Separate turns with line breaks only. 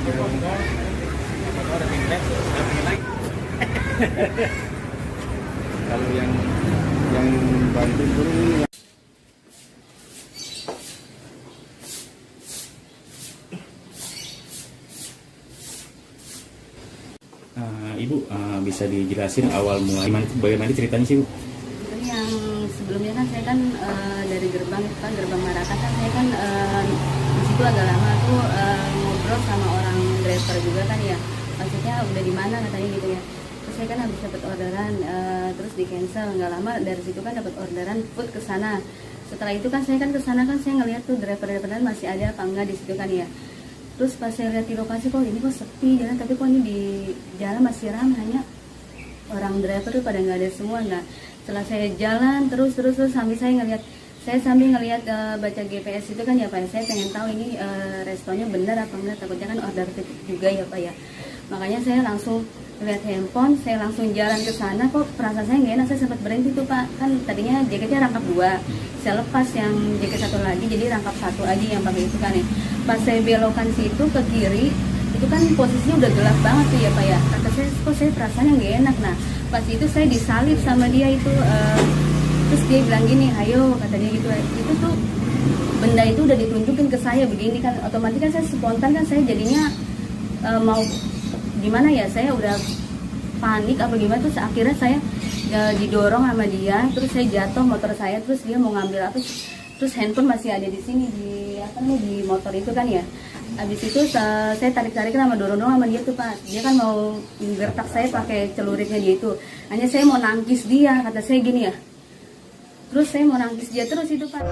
Kalau yang bantu turun. Ibu bisa dijelasin awal mulai bagaimana ceritanya sih, Bu?
Jadi yang sebelumnya kan saya kan dari gerbang itu kan gerbang Marakas kan saya kan di situ agak lama tuh ngobrol sama orang driver juga kan ya, maksudnya udah di mana katanya gitu ya. Terus saya kan habis dapat orderan terus di cancel, nggak lama dari situ kan dapat orderan food ke sana. Setelah itu kan saya kan ke sana kan saya ngeliat tuh driver-driveran masih ada apa enggak di situ kan ya. Terus pas saya lihat di lokasi kok ini kok sepi jalan, tapi kok ini di jalan masih ramai, hanya orang driver tuh pada nggak ada semua. Nah setelah saya jalan terus sambil saya ngelihat baca GPS itu kan ya Pak, saya pengen tahu ini restonya benar apa enggak, takutnya kan order juga ya Pak ya. Makanya saya langsung lihat handphone, saya langsung jalan ke sana, kok perasaan saya nggak enak, saya sempat berhenti tuh Pak. Kan tadinya jaketnya rangkap 2, saya lepas yang jaket satu lagi jadi rangkap 1 aja yang pakai itu kan ya. Pas saya belokan situ ke kiri, itu kan posisinya udah gelap banget tuh ya Pak ya. Kata saya, kok saya perasaannya nggak enak. Nah pas itu saya disalip sama dia itu, terus dia bilang gini, ayo kata dia gitu. Itu tuh benda itu udah ditunjukin ke saya begini kan, otomatis kan saya spontan kan, saya jadinya mau gimana ya, saya udah panik apa gimana. Terus akhirnya saya didorong sama dia, terus saya jatuh motor saya, terus dia mau ngambil apa, terus handphone masih ada di sini di motor itu kan ya. Habis itu saya tarik-tarik sama dorong sama dia tuh Pak, dia kan mau gertak saya pakai celuritnya dia itu, hanya saya mau nangkis dia, kata saya gini ya, terus saya mau nangkis dia terus itu Pak.